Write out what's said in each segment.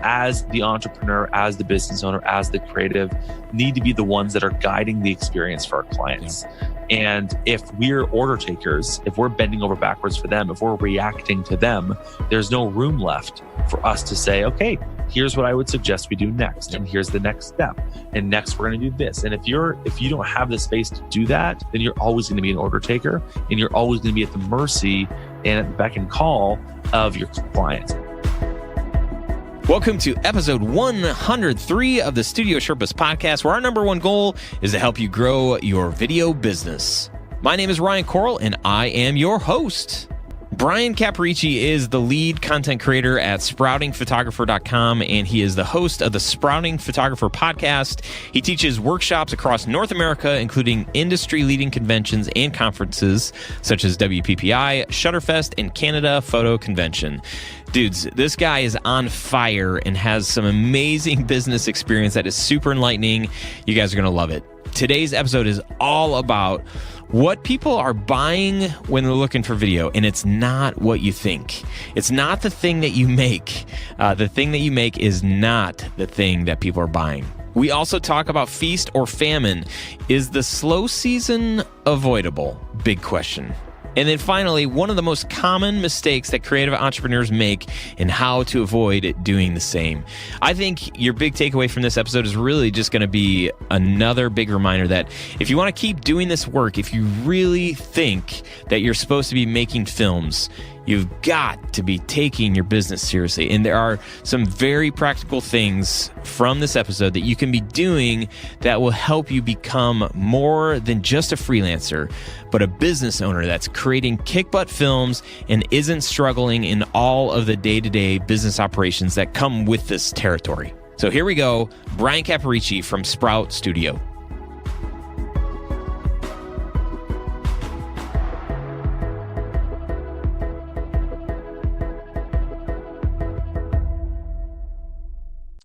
as the entrepreneur, as the business owner, as the creative, need to be the ones that are guiding the experience for our clients. And if we're order takers, if we're bending over backwards for them, if we're reacting to them, there's no room left for us to say, okay, here's what I would suggest we do next. And here's the next step. And next we're going to do this. And if you don't have the space to do that, then you're always going to be an order taker, and you're always going to be at the mercy and at the beck and call of your client. Welcome to episode 103 of the Studio Sherpas podcast, where our number one goal is to help you grow your video business. My name is Bryan Caporicci, and I am your host. Bryan Caporicci is the lead content creator at sproutingphotographer.com, and he is the host of the Sprouting Photographer podcast. He teaches workshops across North America, including industry-leading conventions and conferences such as WPPI, Shutterfest, and Canada Photo Convention. Dudes, this guy is on fire and has some amazing business experience that is super enlightening. You guys are going to love it. Today's episode is all about what people are buying when they're looking for video, and it's not what you think. It's not the thing that you make. The thing that you make is not the thing that people are buying. We also talk about feast or famine. Is the slow season avoidable? Big question. And then finally, one of the most common mistakes that creative entrepreneurs make and how to avoid doing the same. I think your big takeaway from this episode is really just going to be another big reminder that if you want to keep doing this work, if you really think that you're supposed to be making films, you've got to be taking your business seriously. And there are some very practical things from this episode that you can be doing that will help you become more than just a freelancer, but a business owner that's creating kick-butt films and isn't struggling in all of the day-to-day business operations that come with this territory. So here we go, Bryan Caporicci from Sprout Studio.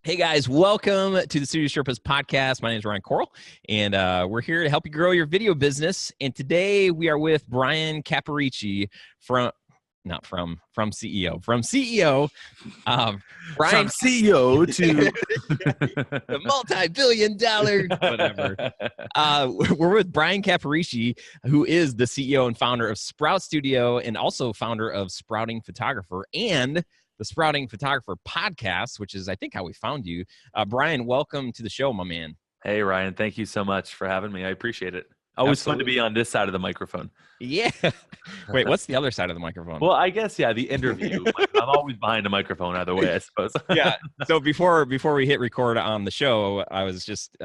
Hey guys, welcome to the Studio Sherpas podcast. My name is Bryan Caporicci, and we're here to help you grow your video business. And today we are with Bryan Caporicci from CEO. Bryan, from CEO to the multi-billion-dollar whatever. We're with Bryan Caporicci, who is the CEO and founder of Sprout Studio, and also founder of Sprouting Photographer and the Sprouting Photographer podcast, which is, I think, how we found you. Bryan, welcome to the show, my man. Hey, Ryan. Thank you so much for having me. I appreciate it. Always fun to be on this side of the microphone. Yeah. Wait, what's the other side of the microphone? Well, I guess, the interview. I'm always behind a microphone either way, I suppose. Yeah. So before we hit record on the show, I was just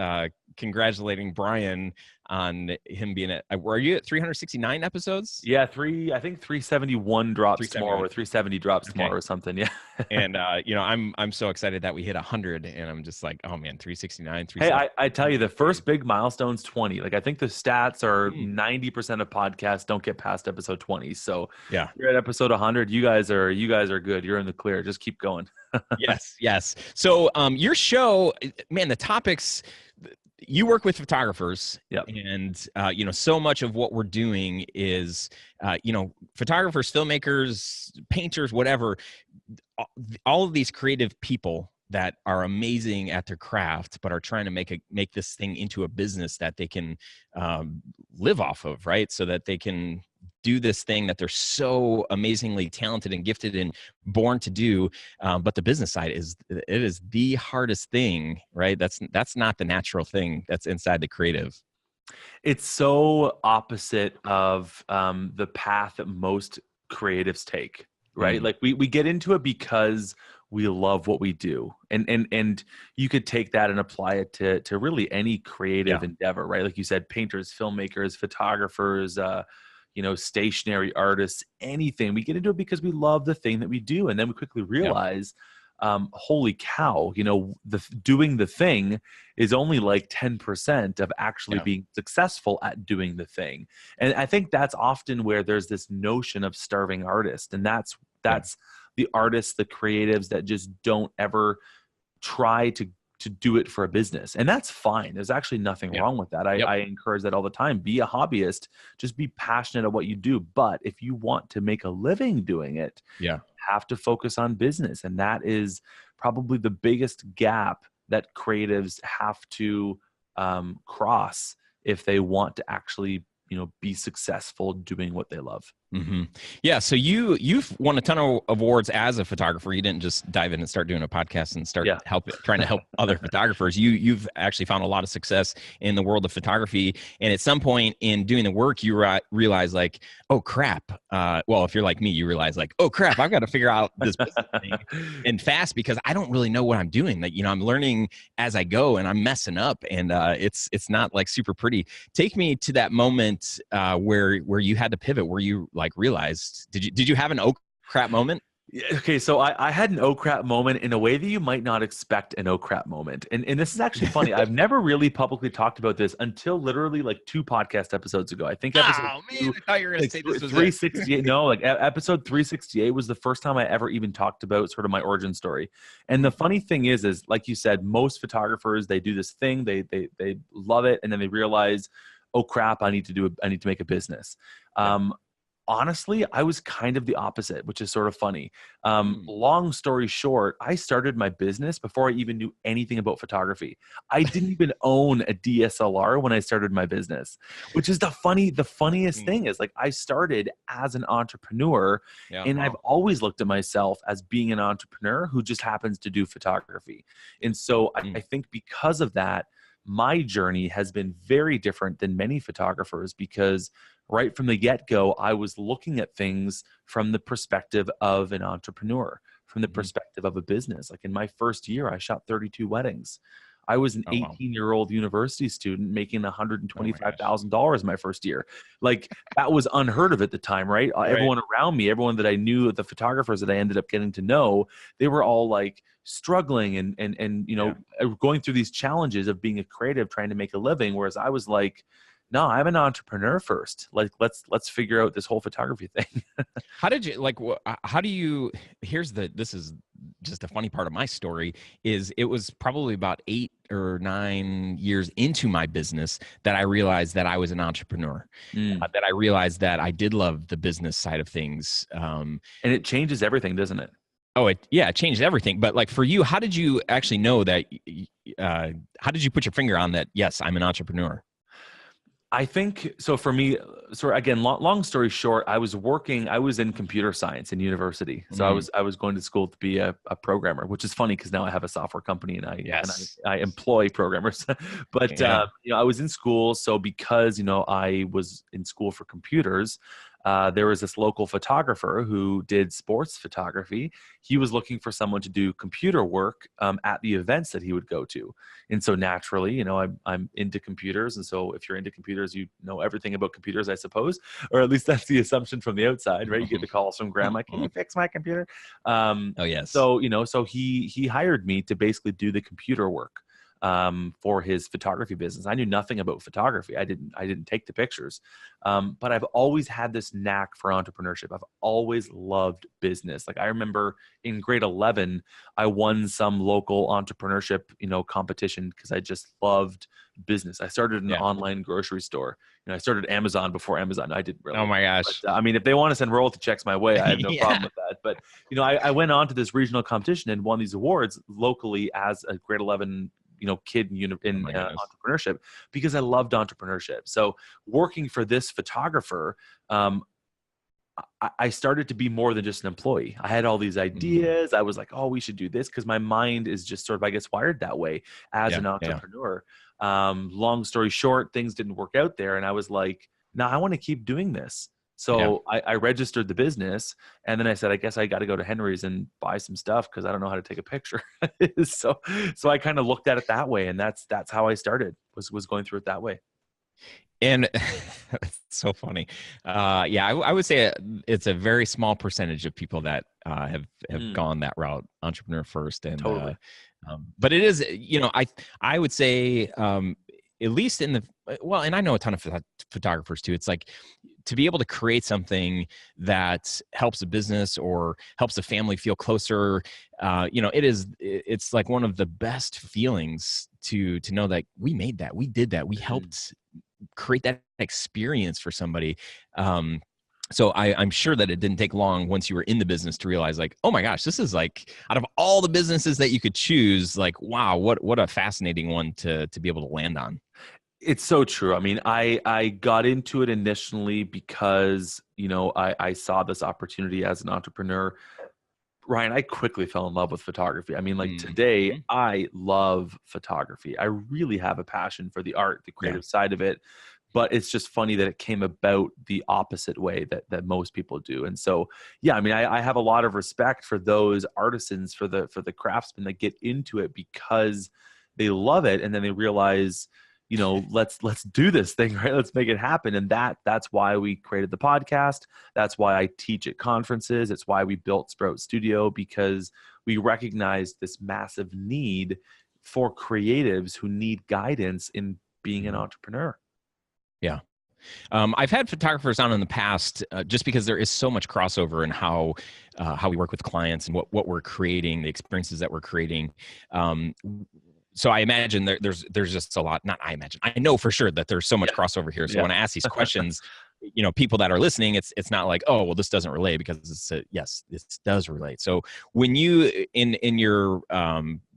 congratulating Bryan on him being were you at 369 episodes? Yeah, I think 371 drops tomorrow, or 370 drops tomorrow or something. Yeah. And I'm so excited that we hit 100, and I'm just like, oh man, 369. Hey, I tell you, the first big milestone's 20. Like, I think the stats are 90% of podcasts don't get past episode 20. So yeah, you're at episode 100. You guys are good. You're in the clear. Just keep going. Yes. So your show, man, the topics. You work with photographers, yep. And so much of what we're doing is, photographers, filmmakers, painters, whatever. All of these creative people that are amazing at their craft, but are trying to make this thing into a business that they can live off of, right? So that they can do this thing that they're so amazingly talented and gifted and born to do. But the business side is the hardest thing, right? That's not the natural thing that's inside the creative. It's so opposite of the path that most creatives take, right? Mm-hmm. Like we get into it because we love what we do. And you could take that and apply it to really any creative endeavor, right? Like you said, painters, filmmakers, photographers, stationary artists, anything. We get into it because we love the thing that we do. And then we quickly realize, holy cow, doing the thing is only like 10% of actually being successful at doing the thing. And I think that's often where there's this notion of starving artist. And that's the artists, the creatives that just don't ever try to do it for a business. And that's fine. There's actually nothing wrong with that. I encourage that all the time. Be a hobbyist, just be passionate at what you do. But if you want to make a living doing it, you have to focus on business. And that is probably the biggest gap that creatives have to cross if they want to actually, be successful doing what they love. Mm-hmm. Yeah. So you've won a ton of awards as a photographer. You didn't just dive in and start doing a podcast and start trying to help other photographers. You've actually found a lot of success in the world of photography. And at some point in doing the work, you realize like, oh crap. Well, if you're like me, you realize like, oh crap, I've got to figure out this business thing and fast because I don't really know what I'm doing. Like, I'm learning as I go and I'm messing up, and it's not like super pretty. Take me to that moment where you had to pivot, where you like realized, did you have an oh crap moment? Okay, so I had an oh crap moment in a way that you might not expect an oh crap moment. And this is actually funny. I've never really publicly talked about this until literally like 2 podcast episodes ago. I think episode I thought you were going to say this was 368. No, like episode 368 was the first time I ever even talked about sort of my origin story. And the funny thing is like you said, most photographers, they do this thing, they love it, and then they realize, oh crap, I need to make a business. Honestly, I was kind of the opposite, which is sort of funny. Long story short, I started my business before I even knew anything about photography. I didn't even own a DSLR when I started my business, which is the funniest thing is like I started as an entrepreneur, and I've always looked at myself as being an entrepreneur who just happens to do photography. And so I think because of that, my journey has been very different than many photographers, because right from the get-go, I was looking at things from the perspective of an entrepreneur, from the perspective of a business. Like in my first year, I shot 32 weddings. I was an 18-year-old university student making $125,000 my first year. Like that was unheard of at the time, right? Everyone around me, everyone that I knew, the photographers that I ended up getting to know, they were all like struggling and going through these challenges of being a creative, trying to make a living. Whereas I was like, no, I'm an entrepreneur first. Like, let's figure out this whole photography thing. How did you this is just a funny part of my story is it was probably about 8 or 9 years into my business that I realized that I was an entrepreneur, that I realized that I did love the business side of things. And it changes everything, doesn't it? Oh, it changed everything. But like for you, how did you actually know that, how did you put your finger on that? Yes, I'm an entrepreneur. I think so. For me, so again, long story short, I was in computer science in university. So I was going to school to be a programmer, which is funny because now I have a software company and I employ programmers. But I was in school, so because I was in school for computers. There was this local photographer who did sports photography. He was looking for someone to do computer work at the events that he would go to. And so naturally, I'm into computers. And so if you're into computers, you know everything about computers, I suppose, or at least that's the assumption from the outside, right? You get the calls from grandma, can you fix my computer? Oh, yes. So, so he hired me to basically do the computer work for his photography business. I knew nothing about photography. I didn't take the pictures. But I've always had this knack for entrepreneurship. I've always loved business. Like I remember in grade 11, I won some local entrepreneurship, competition because I just loved business. I started an online grocery store. I started Amazon before Amazon. I didn't really. Oh my gosh. But, if they want to send royalty checks my way, I have no problem with that. But, I went on to this regional competition and won these awards locally as a grade 11 kid in entrepreneurship because I loved entrepreneurship. So working for this photographer, I started to be more than just an employee. I had all these ideas. I was like, oh, we should do this because my mind is just sort of, I guess, wired that way as an entrepreneur. Long story short, things didn't work out there. And I was like, no, I want to keep doing this. So I registered the business, and then I said, I guess I got to go to Henry's and buy some stuff because I don't know how to take a picture. so I kind of looked at it that way, and that's how I started, was going through it that way. And it's so funny. I would say it's a very small percentage of people that have gone that route, entrepreneur first. And totally. But it is, I would say, at least and I know a ton of photographers too. It's like to be able to create something that helps a business or helps a family feel closer. It's like one of the best feelings to know that we made that, we did that, we helped create that experience for somebody. So I'm sure that it didn't take long once you were in the business to realize like, oh my gosh, this is like out of all the businesses that you could choose, like, wow, what a fascinating one to be able to land on. It's so true. I mean, I got into it initially because, I saw this opportunity as an entrepreneur. Ryan, I quickly fell in love with photography. I mean, like today, Mhm. I love photography. I really have a passion for the art, the Yeah. creative side of it. But it's just funny that it came about the opposite way that most people do. And so, yeah, I mean, I have a lot of respect for those artisans, for the craftsmen that get into it because they love it, and then they realize, let's do this thing, right? Let's make it happen. And that's why we created the podcast. That's why I teach at conferences. It's why we built Sprout Studio, because we recognized this massive need for creatives who need guidance in being an Mhm. entrepreneur. Yeah. I've had photographers on in the past just because there is so much crossover in how we work with clients and what we're creating, the experiences that we're creating. So I imagine there's just a lot. Not I imagine. I know for sure that there's so much Yeah. crossover here. So Yeah. when I ask these questions, people that are listening, it's not like, oh well, this doesn't relate, because yes, this does relate. So when you in your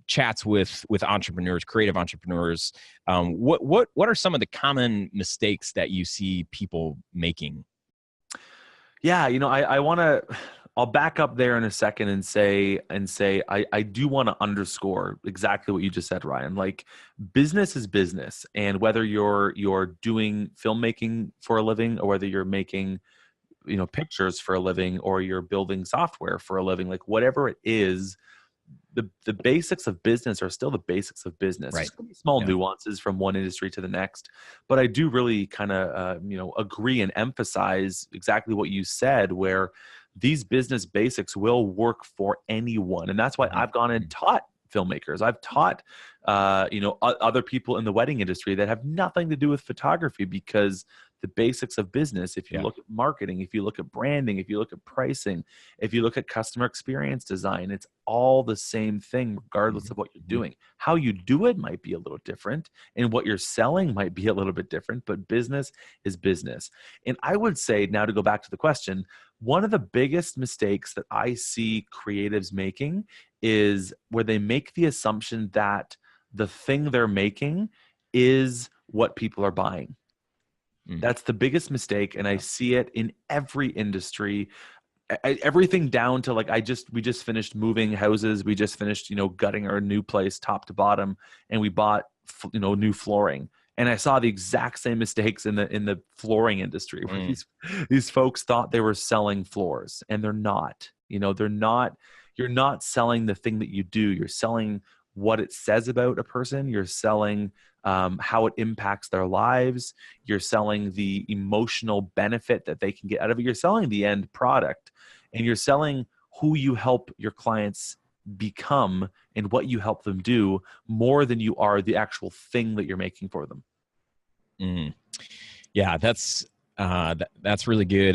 chats with entrepreneurs, creative entrepreneurs, what are some of the common mistakes that you see people making? Yeah, I want to. I'll back up there in a second and say I do want to underscore exactly what you just said, Ryan. Like, business is business, and whether you're doing filmmaking for a living, or whether you're making pictures for a living, or you're building software for a living, like whatever it is, the basics of business are still the basics of business. Right. There's going to be small Yeah. nuances from one industry to the next, but I do really kind of agree and emphasize exactly what you said, where these business basics will work for anyone, and that's why Mhm. I've gone and taught filmmakers. I've taught other people in the wedding industry that have nothing to do with photography, because the basics of business, if you Yeah. look at marketing, if you look at branding, if you look at pricing, if you look at customer experience design, it's all the same thing regardless Mhm. of what you're Mhm. doing. How you do it might be a little different, and what you're selling might be a little bit different, but business is business. And I would say, now to go back to the question, one of the biggest mistakes that I see creatives making is where they make the assumption that the thing they're making is what people are buying. Mm. That's the biggest mistake, and I Yeah. see it in every industry. Everything down to, like, we just finished moving houses. We just finished gutting our new place top to bottom, and we bought new flooring. And I saw the exact same mistakes in the flooring industry, where Mm. these folks thought they were selling floors, and they're not. They're not. You're not selling the thing that you do. You're selling what it says about a person. You're selling how it impacts their lives. You're selling the emotional benefit that they can get out of it. You're selling the end product, and you're selling who you help your clients become and what you help them do, more than you are the actual thing that you're making for them. Mm. Yeah, that's really good.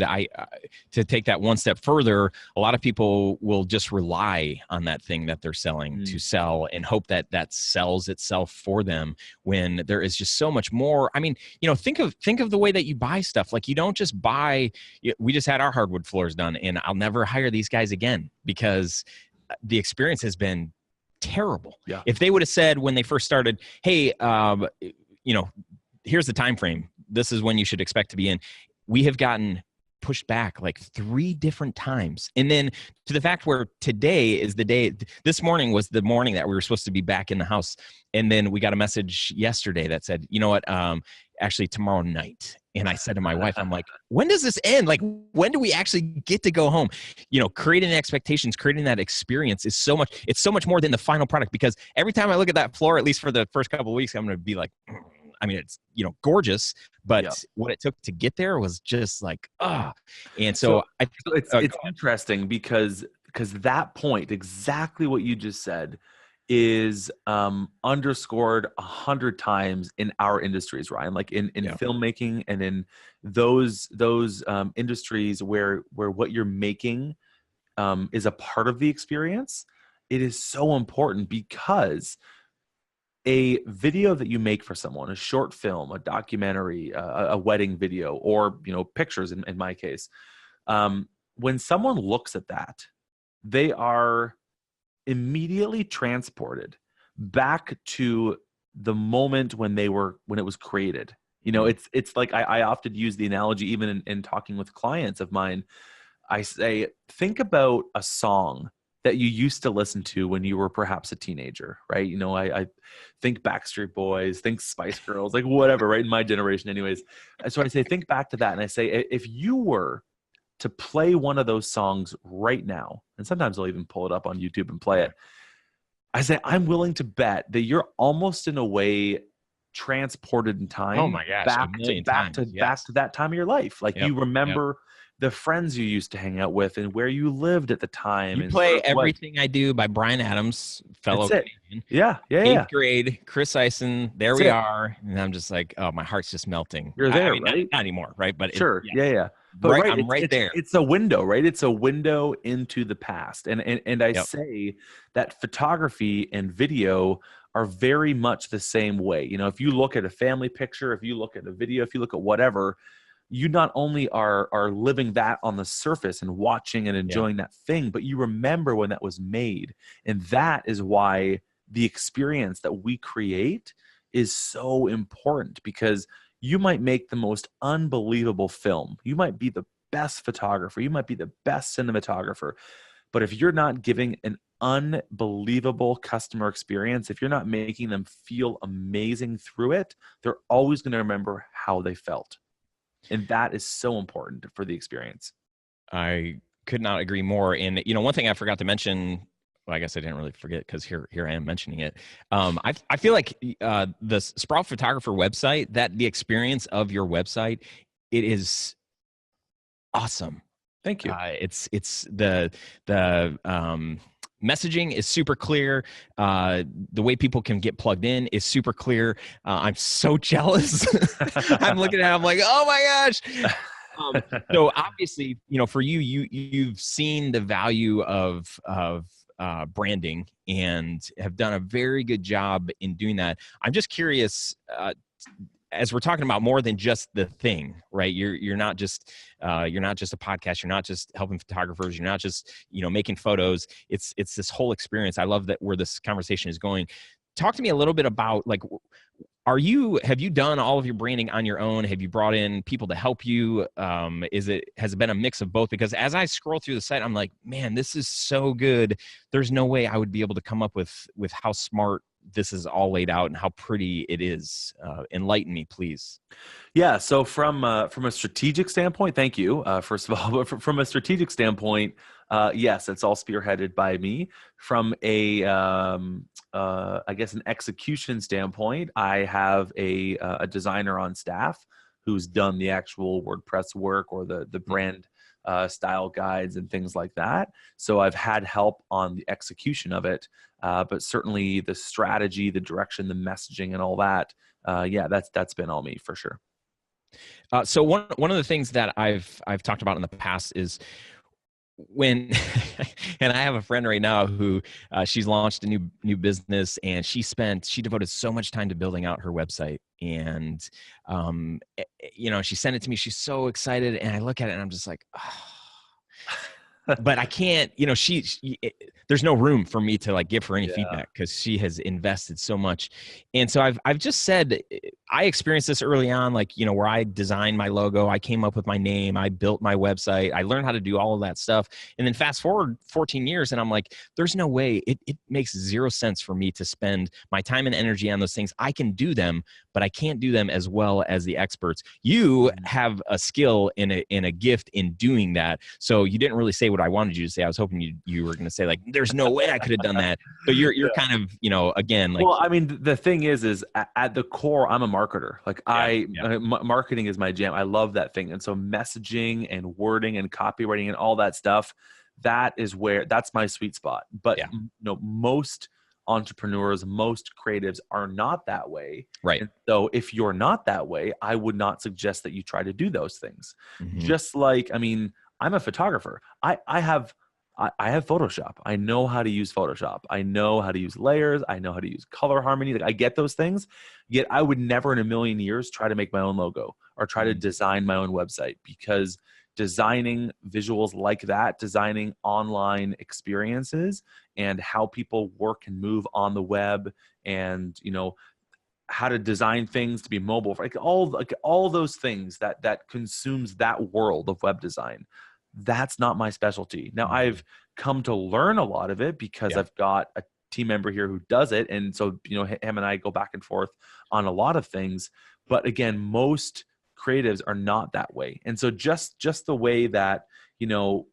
To take that one step further, a lot of people will just rely on that thing that they're selling to Mm. sell and hope that that sells itself for them, when there is just so much more. I mean, think of the way that you buy stuff. Like, you don't just buy. We just had our hardwood floors done, and I'll never hire these guys again because the experience has been terrible. Yeah. If they would have said when they first started, "Hey, here's the time frame. This is when you should expect to be in," we have gotten pushed back like 3 different times. And then to the fact where today is the day. This morning was the morning that we were supposed to be back in the house. And then we got a message yesterday that said, you know what, actually tomorrow night. And I said to my wife, I'm like, when does this end? Like, when do we actually get to go home? Creating expectations, creating that experience is it's so much more than the final product, because every time I look at that floor, at least for the first couple of weeks, I'm going to be like, I mean, it's, gorgeous, Yeah. but what it took to get there was just like, ah. And So, so I, so it's go it's ahead. interesting because that point, exactly what you just said, is underscored 100 times in our industries, Ryan. Like in Yeah. filmmaking, and in those industries where what you're making is a part of the experience. It is so important, because a video that you make for someone, a short film, a documentary, a wedding video, or pictures in my case, When someone looks at that, they are immediately transported back to the moment when it was created. It's like I often use the analogy, even in talking with clients of mine. I say, think about a song that you used to listen to when you were perhaps a teenager, right? I think Backstreet Boys, think Spice Girls, like whatever, right? In my generation anyways. So I say, think back to that. And I say, if you were to play one of those songs right now, and sometimes I'll even pull it up on YouTube and play it, I say, I'm willing to bet that you're almost in a way transported in time. Oh my gosh, back to that time of your life. Like you remember the friends you used to hang out with and where you lived at the time. You play Everything I Do by Bryan Adams, fellow Canadian. Yeah. 8th grade, Chris Ison, there we are. And I'm just like, oh, my heart's just melting. You're there, right? Not anymore, right? But sure. Yeah. But I'm right there. It's a window, right? It's a window into the past. And I say that photography and video are very much the same way. If you look at a family picture, if you look at a video, if you look at whatever, you not only are living that on the surface and watching and enjoying that thing, but you remember when that was made. And that is why the experience that we create is so important, because you might make the most unbelievable film. You might be the best photographer. You might be the best cinematographer. But if you're not giving an unbelievable customer experience, if you're not making them feel amazing through it, they're always going to remember how they felt. And that is so important for the experience. I could not agree more. And, one thing I forgot to mention, well, I guess I didn't really forget because here I am mentioning it. I feel like the Sprout Photographer website, that the experience of your website, it is awesome. Thank you. It's the messaging is super clear. The way people can get plugged in is super clear. I'm so jealous. I'm looking at it, I'm like, oh my gosh. So obviously, for you've seen the value of branding and have done a very good job in doing that. I'm just curious, as we're talking about more than just the thing, right? You're not just a podcast. You're not just helping photographers. You're not just, making photos. It's this whole experience. I love that where this conversation is going. Talk to me a little bit about, like, have you done all of your branding on your own? Have you brought in people to help you? Has it been a mix of both? Because as I scroll through the site, I'm like, man, this is so good. There's no way I would be able to come up with how smart this is all laid out and how pretty it is. Enlighten me, please. Yeah. So from a strategic standpoint, thank you. First of all, but from a strategic standpoint, yes, it's all spearheaded by me. From I guess an execution standpoint, I have a designer on staff who's done the actual WordPress work or the brand style guides and things like that. So I've had help on the execution of it, but certainly the strategy, the direction, the messaging, and all that. That's been all me for sure. So one of the things that I've talked about in the past is when, and I have a friend right now who she's launched a new business, and she devoted so much time to building out her website, and she sent it to me. She's so excited, and I look at it and I'm just like, oh. But I can't, there's no room for me to give her any feedback because she has invested so much. And so I've just said, I experienced this early on, where I designed my logo, I came up with my name, I built my website, I learned how to do all of that stuff. And then fast forward 14 years and I'm like, there's no way, it makes zero sense for me to spend my time and energy on those things. I can do them, but I can't do them as well as the experts. You have a skill and a gift in doing that. So you didn't really say what I wanted you to say. I was hoping you were going to say there's no way I could have done that. But you're kind of, again, well, I mean, the thing is at the core, I'm a marketer. Marketing is my jam. I love that thing. And so messaging and wording and copywriting and all that stuff, that's my sweet spot. But most entrepreneurs, most creatives are not that way. Right. And so if you're not that way, I would not suggest that you try to do those things. Mm-hmm. Just like, I'm a photographer. I have Photoshop. I know how to use Photoshop. I know how to use layers. I know how to use color harmony. I get those things. Yet I would never in a million years try to make my own logo or try to design my own website, because designing visuals like that, designing online experiences and how people work and move on the web, and, you know, how to design things to be mobile, like all those things that consumes that world of web design. That's not my specialty. Now, I've come to learn a lot of it because I've got a team member here who does it. And so, you know, him and I go back and forth on a lot of things. But again, most creatives are not that way. And so just the way that, you know,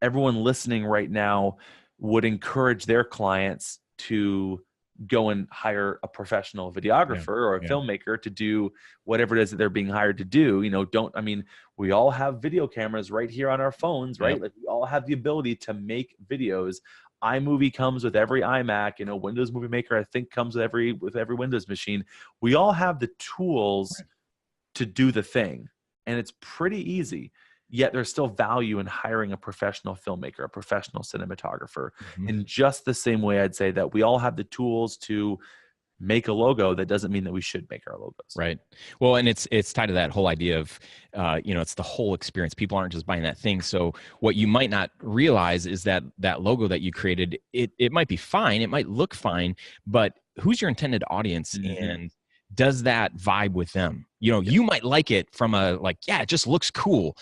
everyone listening right now would encourage their clients to go and hire a professional videographer or a filmmaker to do whatever it is that they're being hired to do. You know, I mean, we all have video cameras right here on our phones, right? Like we all have the ability to make videos. iMovie comes with every iMac, you know, Windows Movie Maker, I think, comes with every Windows machine. We all have the tools to do the thing, and it's pretty easy. Yet there's still value in hiring a professional filmmaker, a professional cinematographer. In just the same way, I'd say that we all have the tools to make a logo. That doesn't mean that we should make our logos. Right. Well, and it's tied to that whole idea of, you know, it's the whole experience. People aren't just buying that thing. So what you might not realize is that that logo that you created, it might be fine. It might look fine, but who's your intended audience? And does that vibe with them? You know, you might like it from a, like, yeah, it just looks cool.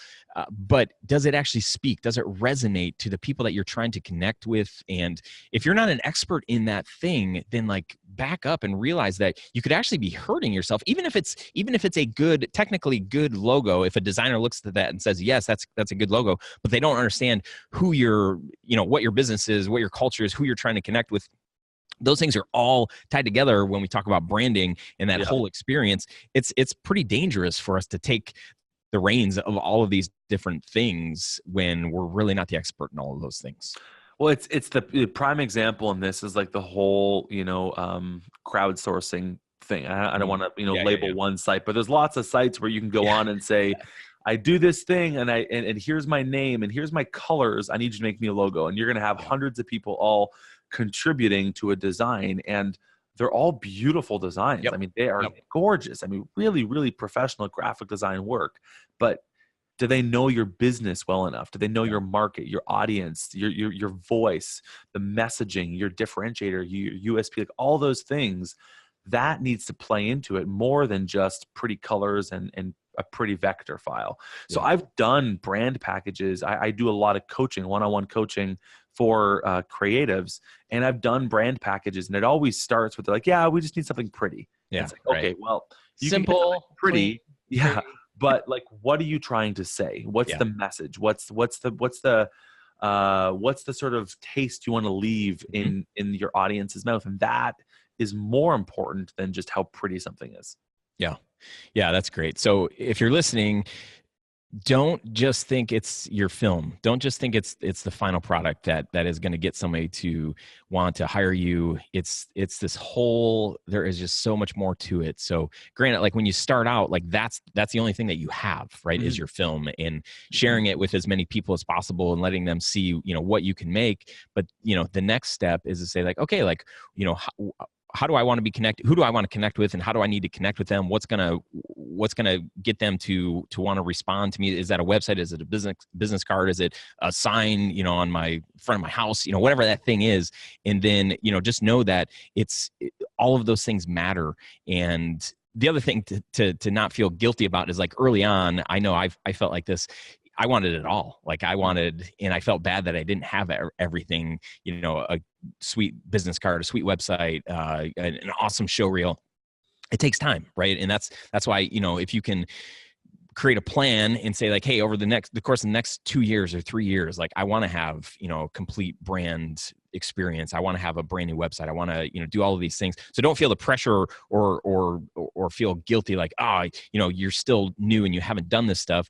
But does it actually speak? Does it resonate to the people that you're trying to connect with? And if you're not an expert in that thing, then like back up and realize that you could actually be hurting yourself. Even if it's a good, technically good logo, if a designer looks at that and says, yes, that's a good logo, but they don't understand who your, you know, what your business is, what your culture is, who you're trying to connect with. Those things are all tied together when we talk about branding and that whole experience. It's pretty dangerous for us to take the reins of all of these different things when we're really not the expert in all of those things. Well, it's the prime example in this is like the whole, you know, crowdsourcing thing. I don't want to, you know, label one site, but there's lots of sites where you can go on and say, I do this thing and and here's my name and here's my colors. I need you to make me a logo. And you're going to have hundreds of people all contributing to a design, and they're all beautiful designs. I mean, they are gorgeous. I mean, really, really professional graphic design work. But do they know your business well enough? Do they know your market, your audience, your voice, the messaging, your differentiator, your USP, like all those things? That needs to play into it more than just pretty colors and a pretty vector file. So I've done brand packages. I do a lot of coaching, one-on-one coaching for creatives, and I've done brand packages, and it always starts with like, yeah, we just need something pretty. Yeah, it's like, okay, well, you simple, can pretty, clean, pretty. But like, what are you trying to say? What's the message? What's the sort of taste you want to leave in your audience's mouth? And that is more important than just how pretty something is. Yeah, that's great. So if you're listening, don't just think it's your film. Don't just think it's the final product that is going to get somebody to want to hire you. It's this whole, there is just so much more to it. So granted, like when you start out, like that's the only thing that you have, right, is your film, and sharing it with as many people as possible and letting them see, you know, what you can make. But, you know, the next step is to say like, okay, like, you know, how do I want to be connected? Who do I want to connect with, and how do I need to connect with them? What's gonna get them to want to respond to me? Is that a website? Is it a business card? Is it a sign, you know, on my front of my house? You know, whatever that thing is. And then, you know, just know that all of those things matter. And the other thing to not feel guilty about is like early on, I know I felt like this. I wanted it all. Like and I felt bad that I didn't have everything, you know, a sweet business card, a sweet website, an awesome show reel. It takes time, right? And that's why, you know, if you can create a plan and say like, hey, over the course of the next 2 years or 3 years, like I want to have, you know, complete brand experience. I want to have a brand new website. I want to, you know, do all of these things. So don't feel the pressure or feel guilty like, you know, you're still new and you haven't done this stuff.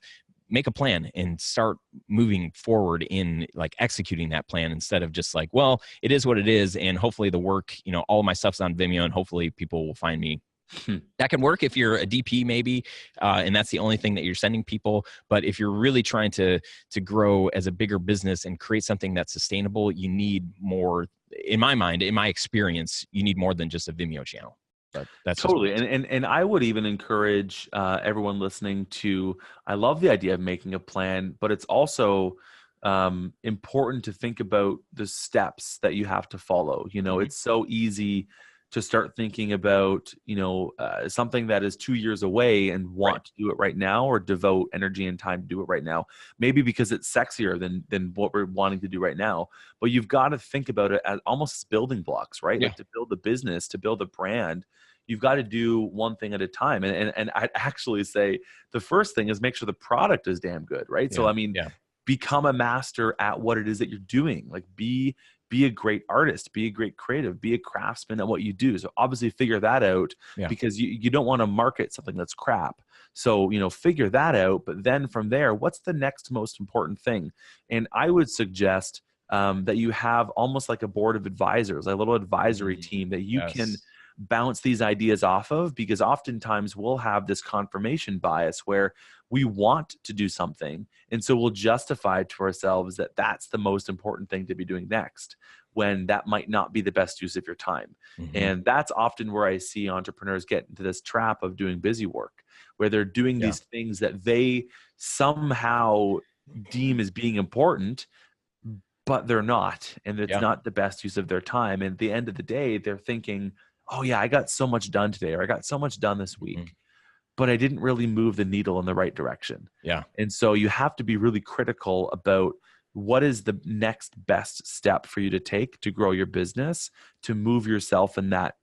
Make a plan and start moving forward in like executing that plan, instead of just like, well, it is what it is. And hopefully the work, you know, all of my stuff's on Vimeo and hopefully people will find me. That can work if you're a DP maybe, and that's the only thing that you're sending people. But if you're really trying to grow as a bigger business and create something that's sustainable, you need more, in my mind, in my experience, you need more than just a Vimeo channel. But that's Totally. And I would even encourage everyone listening to, I love the idea of making a plan, but it's also important to think about the steps that you have to follow. It's so easy to start thinking about, something that is 2 years away and want to do it right now, or devote energy and time to do it right now, maybe because it's sexier than what we're wanting to do right now. But you've got to think about it as almost building blocks, right? Yeah. Like to build a business, to build a brand, you've got to do one thing at a time. And I'd actually say the first thing is make sure the product is damn good, right? So, I mean, become a master at what it is that you're doing. Like be a great artist, be a great creative, be a craftsman at what you do. So obviously figure that out, because you don't want to market something that's crap. So, figure that out. But then from there, what's the next most important thing? And I would suggest that you have almost like a board of advisors, a little advisory team that you can bounce these ideas off of, because oftentimes we'll have this confirmation bias where we want to do something, and so we'll justify to ourselves that that's the most important thing to be doing next, when that might not be the best use of your time. And that's often where I see entrepreneurs get into this trap of doing busy work, where they're doing these things that they somehow deem as being important, but they're not, and it's not the best use of their time. And at the end of the day, they're thinking, oh yeah, I got so much done today, or I got so much done this week, but I didn't really move the needle in the right direction. Yeah. And so you have to be really critical about what is the next best step for you to take to grow your business, to move yourself in that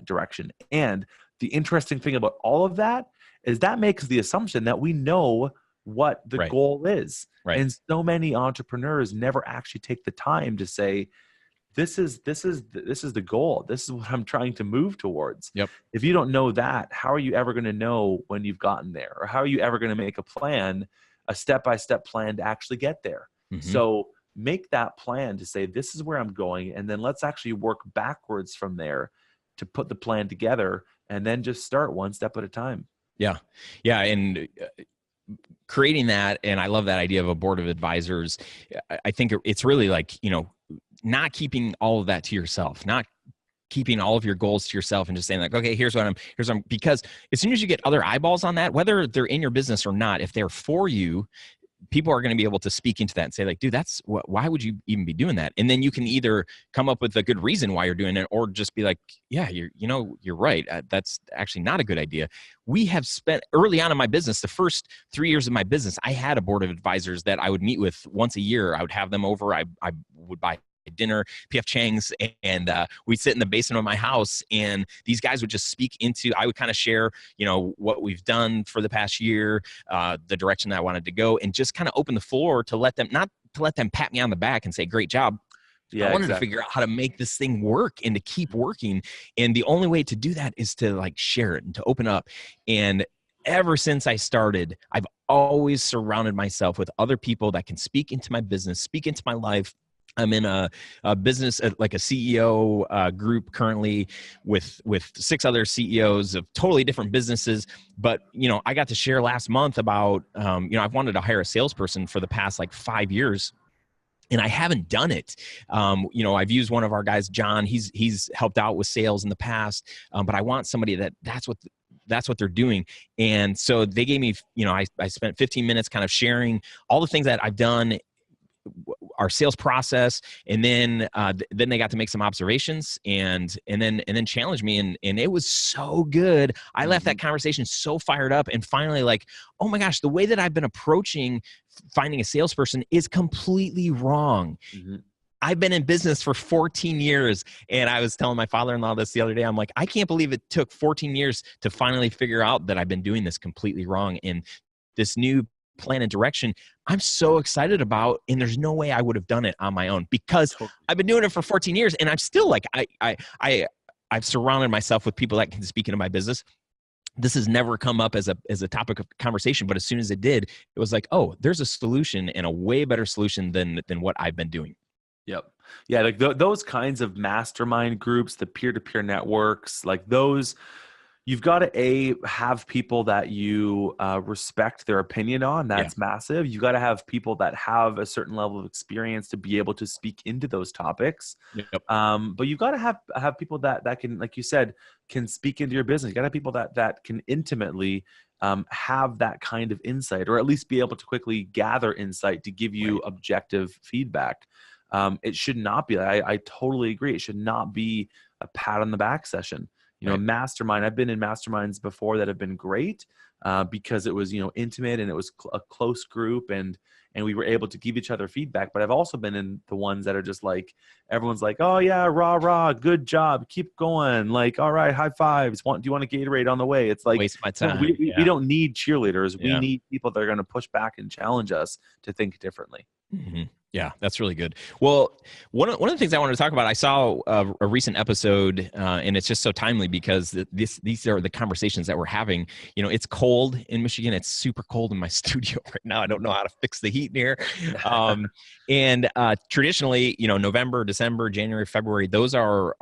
direction. And the interesting thing about all of that is that makes the assumption that we know what the goal is. And so many entrepreneurs never actually take the time to say, this is the goal. This is what I'm trying to move towards. If you don't know that, how are you ever going to know when you've gotten there? Or how are you ever going to make a plan, a step-by-step plan to actually get there? So make that plan to say, this is where I'm going. And then let's actually work backwards from there to put the plan together, and then just start one step at a time. Yeah. And creating that, and I love that idea of a board of advisors. I think it's really like, not keeping all of that to yourself, not keeping all of your goals to yourself, and just saying like, okay, here's what I'm, because as soon as you get other eyeballs on that, whether they're in your business or not, if they're for you, people are going to be able to speak into that and say like, dude, why would you even be doing that? And then you can either come up with a good reason why you're doing it, or just be like, yeah, you're right. That's actually not a good idea. We have spent early on in my business, the first 3 years of my business, I had a board of advisors that I would meet with once a year. I would have them over. I would buy dinner, PF Chang's, and we'd sit in the basement of my house, and these guys would just speak into, I would kind of share, what we've done for the past year, the direction that I wanted to go, and just kind of open the floor to let them, not to let them pat me on the back and say, great job. I wanted to figure out how to make this thing work and to keep working. And the only way to do that is to like share it and to open up. And ever since I started, I've always surrounded myself with other people that can speak into my business, speak into my life. I'm in a business, like a CEO group currently with 6 other CEOs of totally different businesses. But, I got to share last month about, I've wanted to hire a salesperson for the past like 5 years, and I haven't done it. I've used one of our guys, John. He's helped out with sales in the past, but I want somebody that's what they're doing. And so they gave me, I spent 15 minutes kind of sharing all the things that I've done, our sales process, and then they got to make some observations and then challenge me, and it was so good. I left that conversation so fired up, and finally like, oh my gosh, the way that I've been approaching finding a salesperson is completely wrong. I've been in business for 14 years, and I was telling my father-in-law this the other day. I'm like, I can't believe it took 14 years to finally figure out that I've been doing this completely wrong. And this new plan and direction I'm so excited about, and there's no way I would have done it on my own, because I've been doing it for 14 years, and I'm still like, I've surrounded myself with people that can speak into my business. This has never come up as a topic of conversation, but as soon as it did, it was like, oh, there's a solution, and a way better solution than what I've been doing. Yep. Yeah. Like those kinds of mastermind groups, the peer-to-peer networks, like those, You've got to have people that you respect their opinion on. That's massive. You got to have people that have a certain level of experience to be able to speak into those topics. Yep. But you've got to have people that can, like you said, can speak into your business. You got to have people that can intimately have that kind of insight, or at least be able to quickly gather insight to give you objective feedback. It should not be. I totally agree. It should not be a pat on the back session. You know, mastermind. I've been in masterminds before that have been great because it was, intimate, and it was a close group, and we were able to give each other feedback. But I've also been in the ones that are just like, everyone's like, oh yeah, rah rah, good job, keep going, like, all right, high fives. Do you want a Gatorade on the way? It's like, waste my time. We don't need cheerleaders. We need people that are going to push back and challenge us to think differently. Mm-hmm. Yeah, that's really good. Well, one of the things I wanted to talk about, I saw a recent episode, and it's just so timely because these are the conversations that we're having. It's cold in Michigan. It's super cold in my studio right now. I don't know how to fix the heat in here. And traditionally, November, December, January, February, those are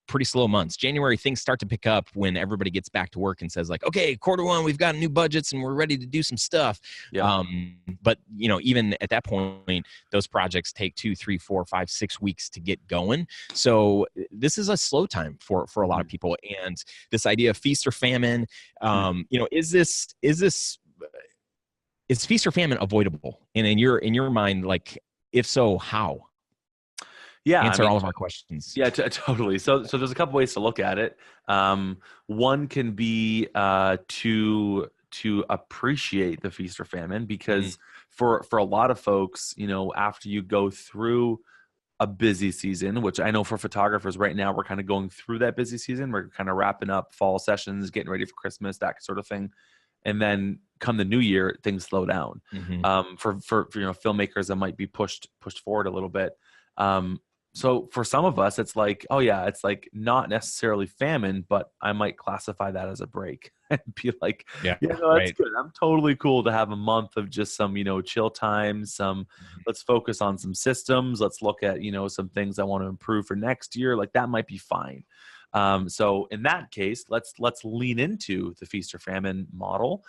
pretty slow months. January, things start to pick up when everybody gets back to work and says like, okay, Q1, we've got new budgets and we're ready to do some stuff. But even at that point, those projects take 2, 3, 4, 5, 6 weeks to get going. So this is a slow time for a lot of people. And this idea of feast or famine, is feast or famine avoidable? And in your mind, like, if so, how? Answer all of our questions. Yeah, totally. So there's a couple ways to look at it. One can be to appreciate the feast or famine, because for a lot of folks, after you go through a busy season, which I know for photographers right now, we're kind of going through that busy season. We're kind of wrapping up fall sessions, getting ready for Christmas, that sort of thing. And then come the new year, things slow down. For filmmakers, that might be pushed forward a little bit. So for some of us, it's like, oh yeah, it's like not necessarily famine, but I might classify that as a break and be like, that's good. I'm totally cool to have a month of just some, chill time, let's focus on some systems. Let's look at, some things I want to improve for next year. Like that might be fine. So in that case, let's lean into the feast or famine model.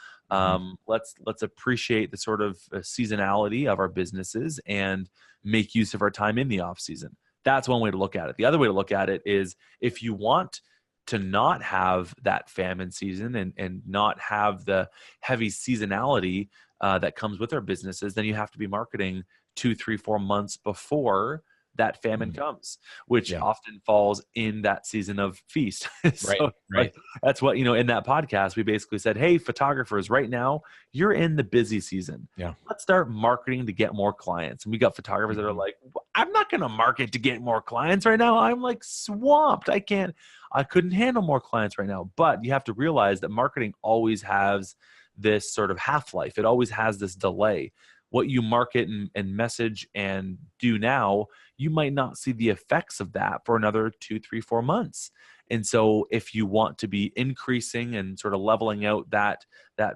Let's appreciate the sort of seasonality of our businesses and make use of our time in the off season. That's one way to look at it. The other way to look at it is, if you want to not have that famine season and not have the heavy seasonality that comes with our businesses, then you have to be marketing 2, 3, 4 months before that famine comes, which often falls in that season of feast. That's what, in that podcast, we basically said, hey, photographers, right now, you're in the busy season. Let's start marketing to get more clients. And we got photographers that are like, I'm not going to market to get more clients right now. I'm like swamped. I couldn't handle more clients right now. But you have to realize that marketing always has this sort of half-life. It always has this delay. What you market and message and do now, you might not see the effects of that for another 2, 3, 4 months. And so if you want to be increasing and sort of leveling out that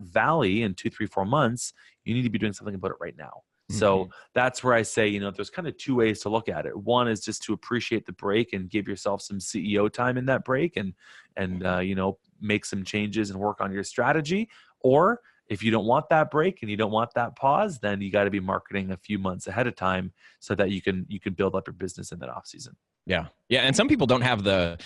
valley in 2, 3, 4 months, you need to be doing something about it right now. So that's where I say, there's kind of 2 ways to look at it. One is just to appreciate the break and give yourself some CEO time in that break and make some changes and work on your strategy. Or if you don't want that break and you don't want that pause, then you got to be marketing a few months ahead of time so that you can build up your business in that off season. Yeah. And some people don't have the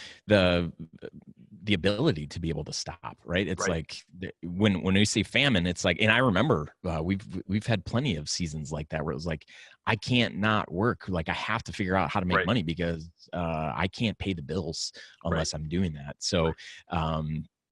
ability to be able to stop, right? It's like when we say famine, it's like, and I remember we've had plenty of seasons like that where it was like, I can't not work. Like I have to figure out how to make money because I can't pay the bills unless I'm doing that. So,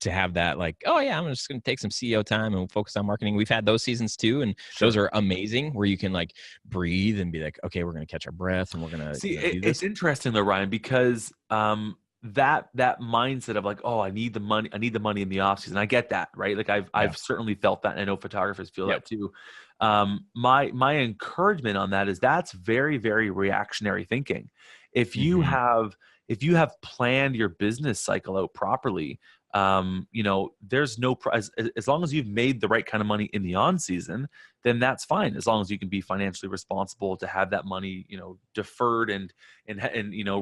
to have that, like, oh yeah, I'm just going to take some CEO time and focus on marketing. We've had those seasons too. And those are amazing, where you can like breathe and be like, okay, we're going to catch our breath and we're going to see. It's interesting though, Ryan, because that mindset of like, oh, I need the money in the off season. I get that, right? Like I've certainly felt that. And I know photographers feel that too. My encouragement on that is that's very, very reactionary thinking. If you have planned your business cycle out properly, there's no as long as you've made the right kind of money in the on season, then that's fine. As long as you can be financially responsible to have that money, deferred and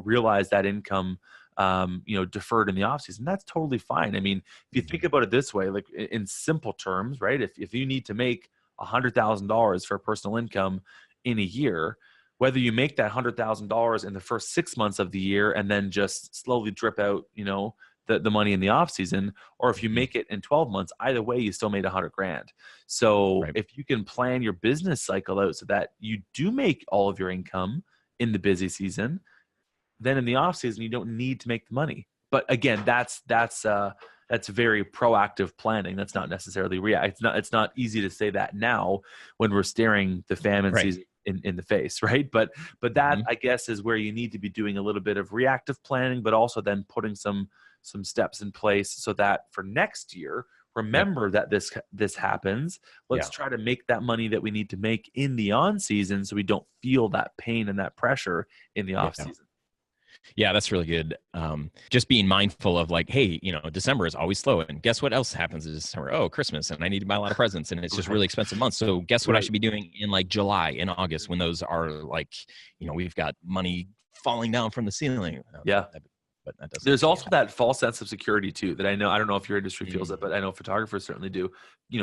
realize that income deferred in the off season. That's totally fine. I mean, if you think about it this way, like in simple terms, right? If you need to make $100,000 for personal income in a year, whether you make that $100,000 in the first 6 months of the year and then just slowly drip out, the money in the off season, or if you make it in 12 months, either way, you still made $100,000. So if you can plan your business cycle out so that you do make all of your income in the busy season, then in the off season, you don't need to make the money. But again, that's very proactive planning. That's not necessarily It's not easy to say that now when we're staring the famine season in the face, right? But that I guess is where you need to be doing a little bit of reactive planning, but also then putting some steps in place so that for next year, remember that this happens. Let's try to make that money that we need to make in the on season so we don't feel that pain and that pressure in the off season. Yeah, that's really good. Just being mindful of like, hey, December is always slow. And guess what else happens in December? Oh, Christmas. And I need to buy a lot of presents. And it's just really expensive months. So guess what I should be doing in like July and August when those are like, we've got money falling down from the ceiling. Yeah. But that doesn't. There's also that false sense of security too that I don't know if your industry feels it, but I know photographers certainly do.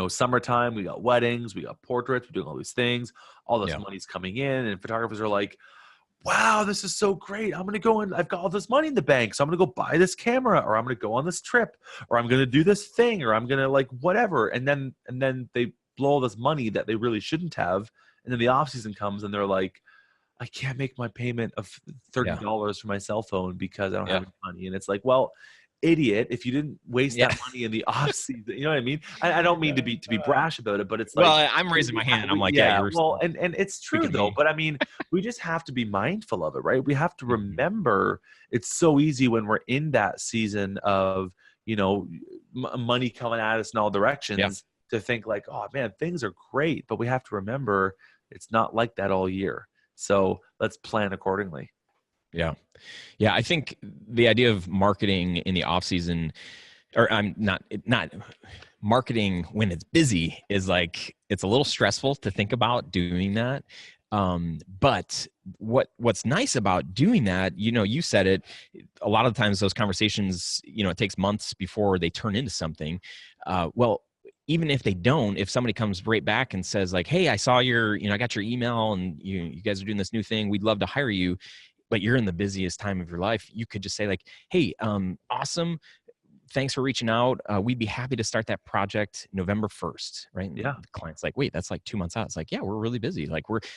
Summertime, we got weddings, we got portraits, we're doing all these things, all this money's coming in, and photographers are like, wow, this is so great. I'm going to go and I've got all this money in the bank. So I'm going to go buy this camera, or I'm going to go on this trip, or I'm going to do this thing, or I'm going to like whatever. And then they blow all this money that they really shouldn't have. And then the off season comes and they're like, I can't make my payment of $30 for my cell phone because I don't have any money. And it's like, well, idiot, if you didn't waste that money in the off season, you know what I mean? I don't mean to be brash about it, but it's like, well, I'm raising my hand. I'm like, and it's true though. But I mean, we just have to be mindful of it, right? We have to remember it's so easy when we're in that season of, money coming at us in all directions to think like, oh man, things are great. But we have to remember it's not like that all year. So let's plan accordingly. Yeah. I think the idea of marketing in the off season, or I'm not marketing when it's busy, is like, it's a little stressful to think about doing that. But what's nice about doing that, you said it, a lot of times those conversations, it takes months before they turn into something. Well, even if they don't, if somebody comes right back and says like, hey, I saw I got your email and you guys are doing this new thing, we'd love to hire you, but you're in the busiest time of your life, you could just say like, hey, awesome. Thanks for reaching out. We'd be happy to start that project November 1st, right? And the client's like, wait, that's like 2 months out. It's like, yeah, we're really busy.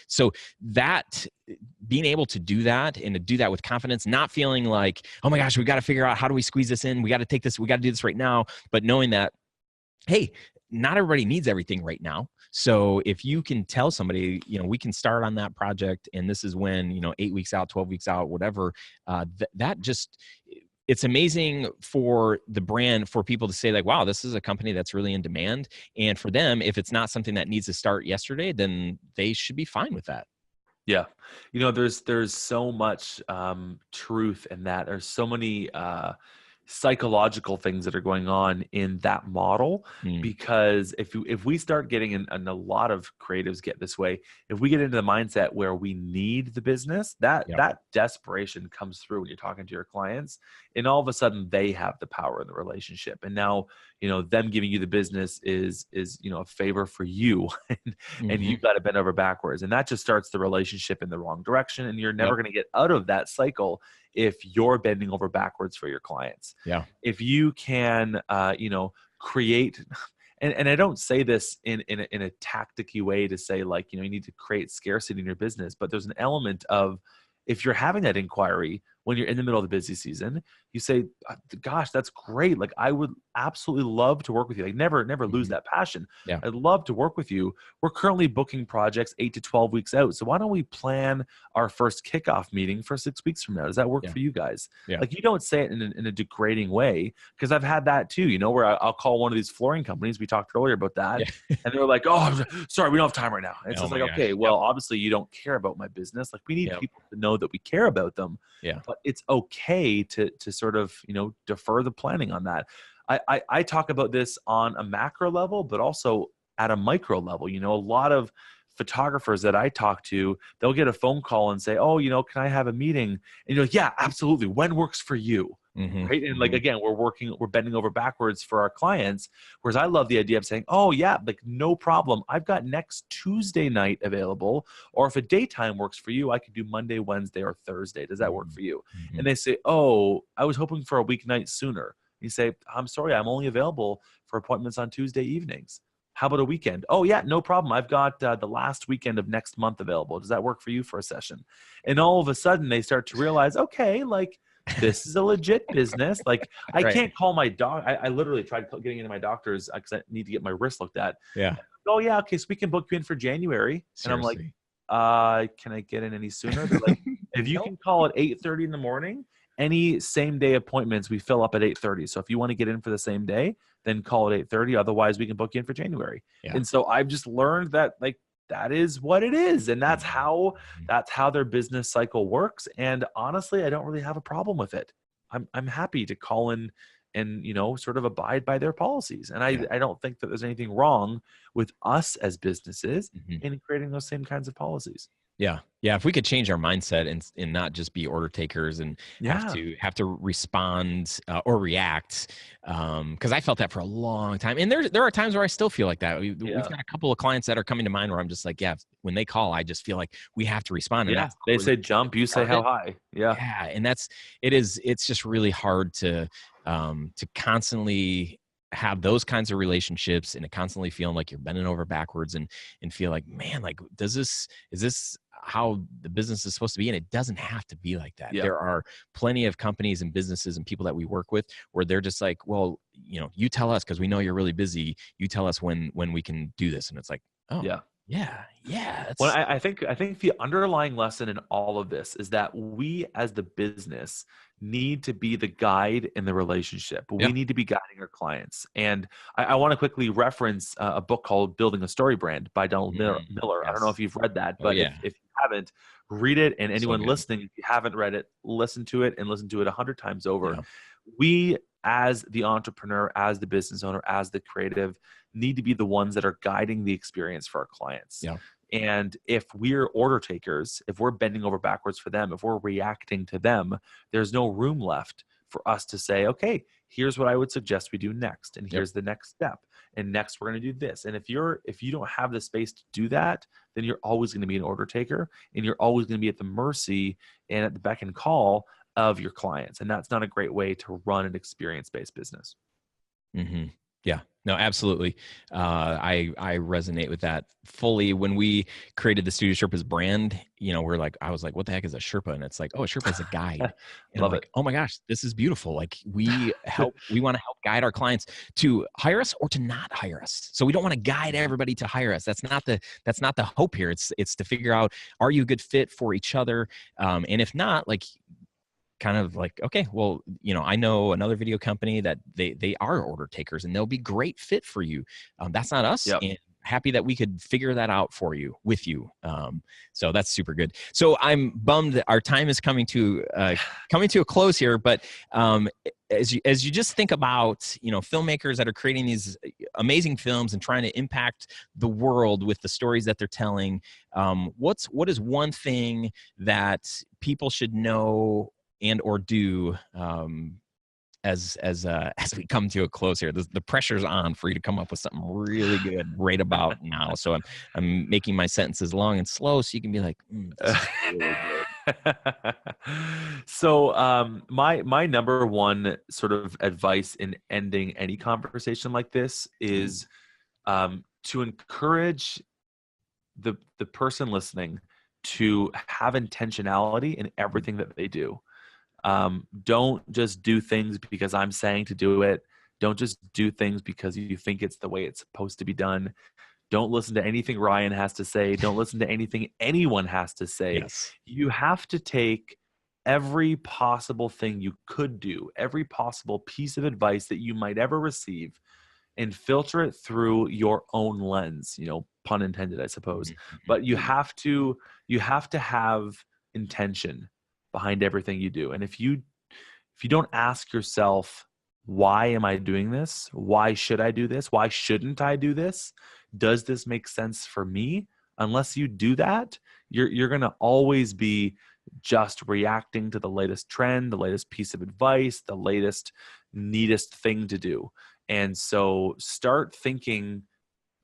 So that being able to do that and to do that with confidence, not feeling like, oh my gosh, we got to figure out how do we squeeze this in? We got to take this, we got to do this right now. But knowing that, hey, not everybody needs everything right now. So if you can tell somebody, we can start on that project and this is when, 8 weeks out, 12 weeks out, whatever, that just, it's amazing for the brand, for people to say like, wow, this is a company that's really in demand. And for them, if it's not something that needs to start yesterday, then they should be fine with that. Yeah. There's so much truth in that. There's so many psychological things that are going on in that model, because if we start getting and a lot of creatives get this way, if we get into the mindset where we need the business, that desperation comes through when you're talking to your clients, and all of a sudden they have the power in the relationship, and now them giving you the business is a favor for you, and you've got to bend over backwards, and that just starts the relationship in the wrong direction, and you're never going to get out of that cycle if you're bending over backwards for your clients. Yeah. If you can, create, and I don't say this in a tacticky way to say like, you need to create scarcity in your business, but there's an element of, if you're having that inquiry when you're in the middle of the busy season, you say, gosh, that's great. Like, I would absolutely love to work with you. Like, never lose that passion. Yeah. I'd love to work with you. We're currently booking projects 8 to 12 weeks out. So why don't we plan our first kickoff meeting for 6 weeks from now? Does that work for you guys? Yeah. Like, you don't say it in a degrading way, because I've had that too, where I'll call one of these flooring companies. We talked earlier about that. Yeah. And they're like, oh, sorry, we don't have time right now. And it's just like, gosh. okay, well, obviously you don't care about my business. Like, we need people to know that we care about them. Yeah. But it's okay to sort of, defer the planning on that. I talk about this on a macro level, but also at a micro level. A lot of photographers that I talk to, they'll get a phone call and say, oh, can I have a meeting? And you're like, yeah, absolutely. When works for you? Right. And like, again, we're bending over backwards for our clients. Whereas I love the idea of saying, oh yeah, like no problem. I've got next Tuesday night available. Or if a daytime works for you, I could do Monday, Wednesday, or Thursday. Does that work for you? And they say, oh, I was hoping for a weeknight sooner. You say, I'm sorry, I'm only available for appointments on Tuesday evenings. How about a weekend? Oh yeah, no problem. I've got the last weekend of next month available. Does that work for you for a session? And all of a sudden they start to realize, okay, like this is a legit business. Like I can't call my doc. I literally tried getting into my doctor's because I need to get my wrist looked at. Yeah. Oh yeah. Okay. So we can book you in for January. Seriously. And I'm like, can I get in any sooner? They're like, if you can call at 8:30 in the morning, any same day appointments, we fill up at 8:30. So if you want to get in for the same day, then call at 8:30. Otherwise we can book you in for January. Yeah. And so I've just learned that like, that is what it is. And that's how their business cycle works. And honestly, I don't really have a problem with it. I'm happy to call in and, sort of abide by their policies. And I don't think that there's anything wrong with us as businesses in creating those same kinds of policies. Yeah. Yeah. If we could change our mindset and not just be order takers and have to respond or react. Cause I felt that for a long time. And there are times where I still feel like that. We've got a couple of clients that are coming to mind where I'm just like, yeah, when they call, I just feel like we have to respond. And they say jump, you say how high. Yeah. Yeah. And it's just really hard to constantly have those kinds of relationships and constantly feeling like you're bending over backwards and feel like, man, like, is this how the business is supposed to be? And it doesn't have to be like that. There are plenty of companies and businesses and people that we work with where they're just like, well, you tell us, cause we know you're really busy. You tell us when we can do this. And it's like, oh yeah. Well, I think the underlying lesson in all of this is that we as the business need to be the guide in the relationship. We need to be guiding our clients. And I want to quickly reference a book called Building a Story Brand by Donald Miller. Yes. I don't know if you've read that, but if you haven't, read it. And anyone listening, if you haven't read it, listen to it 100 times over. Yeah. We, as the entrepreneur, as the business owner, as the creative, need to be the ones that are guiding the experience for our clients. Yeah. And if we're order takers, if we're bending over backwards for them, if we're reacting to them, there's no room left for us to say, okay, here's what I would suggest we do next. And here's the next step. And next we're going to do this. And if you don't have the space to do that, then you're always going to be an order taker and you're always going to be at the mercy and at the beck and call of your clients. And that's not a great way to run an experience-based business. Mm-hmm. Yeah, no, absolutely. I resonate with that fully. When we created the Studio Sherpas brand, I was like, what the heck is a Sherpa? And it's like, oh, a Sherpa is a guide. And Love it. Oh my gosh, this is beautiful. Like we want to help guide our clients to hire us or to not hire us. So we don't want to guide everybody to hire us. That's not the hope here. It's to figure out, are you a good fit for each other? And if not, like, kind of like, okay, well, I know another video company that they are order takers and they'll be great fit for you. That's not us. Yep. And happy that we could figure that out for you with you. So that's super good. So I'm bummed that our time is coming to a close here, but as you just think about, filmmakers that are creating these amazing films and trying to impact the world with the stories that they're telling, what is one thing that people should know and or do as we come to a close here? The pressure's on for you to come up with something really good right about now. So I'm making my sentences long and slow so you can be like, this is really good. So my number one sort of advice in ending any conversation like this is to encourage the person listening to have intentionality in everything that they do. Don't just do things because I'm saying to do it. Don't just do things because you think it's the way it's supposed to be done. Don't listen to anything Ryan has to say. Don't listen to anything anyone has to say. Yes. You have to take every possible thing you could do, every possible piece of advice that you might ever receive, and filter it through your own lens, pun intended, I suppose. Mm-hmm. But you have to have intention behind everything you do. And if you don't ask yourself, why am I doing this? Why should I do this? Why shouldn't I do this? Does this make sense for me? unless you do that, you're going to always be just reacting to the latest trend, the latest piece of advice, the latest, neatest thing to do. And so start thinking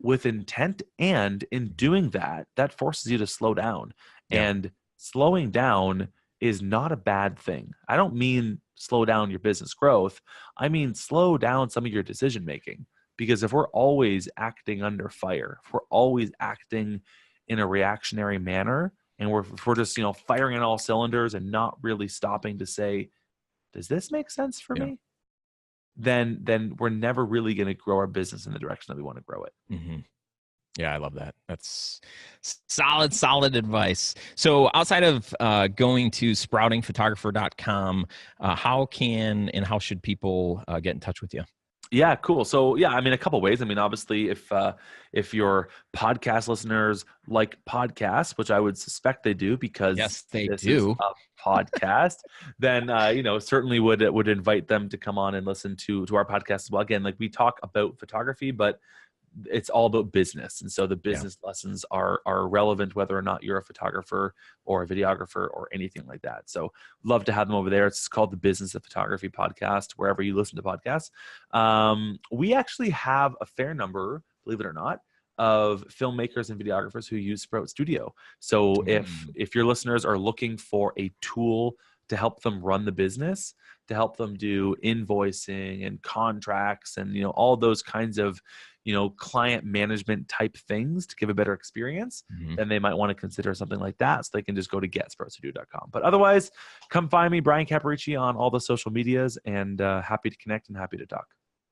with intent, and in doing that, that forces you to slow down. Yeah. And slowing down is not a bad thing. I don't mean slow down your business growth. I mean, slow down some of your decision making, because if we're always acting under fire, if we're always acting in a reactionary manner, and if we're just, firing on all cylinders and not really stopping to say, does this make sense for me? Then we're never really going to grow our business in the direction that we want to grow it. Mm-hmm. Yeah, I love that. That's solid advice. So outside of going to sproutingphotographer.com, how how should people get in touch with you? Yeah, cool. So yeah, a couple ways. Obviously, if your podcast listeners like podcasts, which I would suspect they do, because yes, they this do. Is a podcast, then certainly would invite them to come on and listen to our podcast as well. Again, we talk about photography, but it's all about business. And so the business lessons are relevant whether or not you're a photographer or a videographer or anything like that. So love to have them over there. It's called the Business of Photography podcast, wherever you listen to podcasts. We actually have a fair number, believe it or not, of filmmakers and videographers who use Sprout Studio. So if your listeners are looking for a tool to help them run the business, to help them do invoicing and contracts and all those kinds of client management type things to give a better experience, then they might want to consider something like that. So they can just go to getsproutsstudio.com. But otherwise, come find me, Bryan Caporicci, on all the social medias, and happy to connect and happy to talk.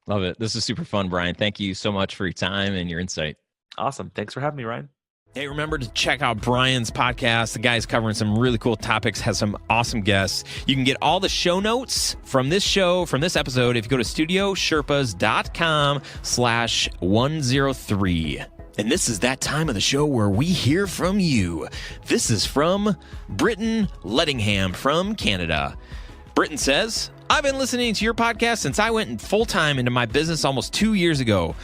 Love it. This is super fun, Bryan. Thank you so much for your time and your insight. Awesome. Thanks for having me, Ryan. Hey, remember to check out Bryan's podcast. The guy's covering some really cool topics, has some awesome guests. You can get all the show notes from this episode, if you go to studiosherpas.com/103. And this is that time of the show where we hear from you. This is from Britton Lettingham from Canada. Britton says, I've been listening to your podcast since I went full-time into my business almost 2 years ago.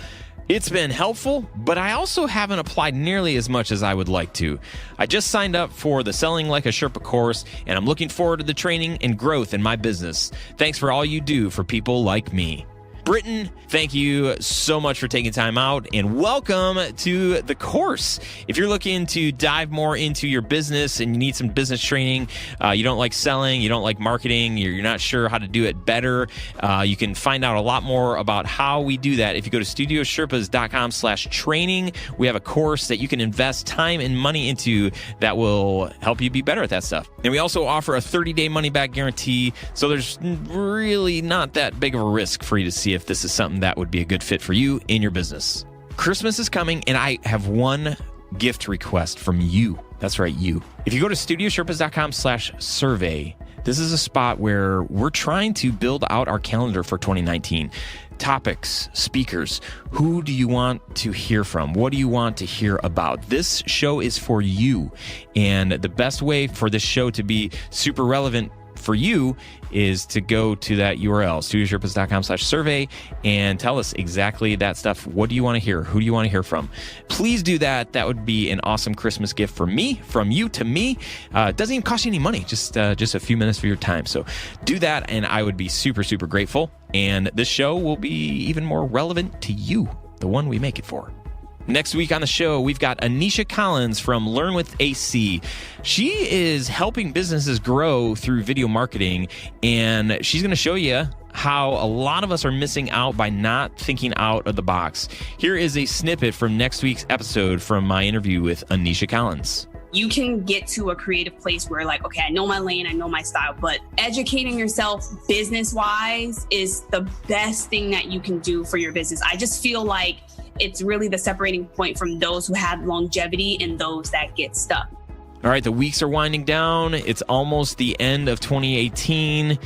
It's been helpful, but I also haven't applied nearly as much as I would like to. I just signed up for the Selling Like a Sherpa course, and I'm looking forward to the training and growth in my business. Thanks for all you do for people like me. Britton, thank you so much for taking time out, and welcome to the course. If you're looking to dive more into your business and you need some business training, you don't like selling, you don't like marketing, you're not sure how to do it better, you can find out a lot more about how we do that if you go to studiosherpas.com/training. We have a course that you can invest time and money into that will help you be better at that stuff. And we also offer a 30-day money-back guarantee, so there's really not that big of a risk for you to see if this is something that would be a good fit for you in your business. Christmas is coming, and I have one gift request from you. That's right, you. If you go to studiosherpas.com/survey, this is a spot where we're trying to build out our calendar for 2019. Topics, speakers, who do you want to hear from? What do you want to hear about? This show is for you. And the best way for this show to be super relevant for you is to go to that URL, studiosherpas.com/survey, and tell us exactly that stuff. What do you want to hear? Who do you want to hear from? Please do that. That would be an awesome Christmas gift for me, from you to me. It doesn't even cost you any money, just a few minutes of your time. So do that, and I would be super, super grateful. And this show will be even more relevant to you, the one we make it for. Next week on the show, we've got Anisha Collins from Learn with AC. She is helping businesses grow through video marketing, and she's going to show you how a lot of us are missing out by not thinking out of the box. Here is a snippet from next week's episode from my interview with Anisha Collins. You can get to a creative place where okay, I know my lane, I know my style, but educating yourself business-wise is the best thing that you can do for your business. I just feel like it's really the separating point from those who have longevity and those that get stuck. All right, the weeks are winding down. It's almost the end of 2018.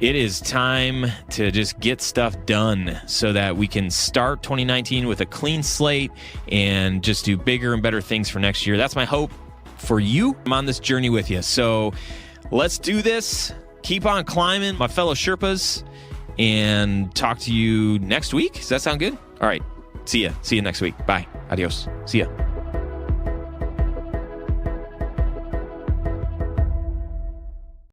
It is time to just get stuff done so that we can start 2019 with a clean slate and just do bigger and better things for next year. That's my hope for you. I'm on this journey with you. So let's do this. Keep on climbing, my fellow Sherpas, and talk to you next week. Does that sound good? All right. See you next week. Bye. Adios. See ya.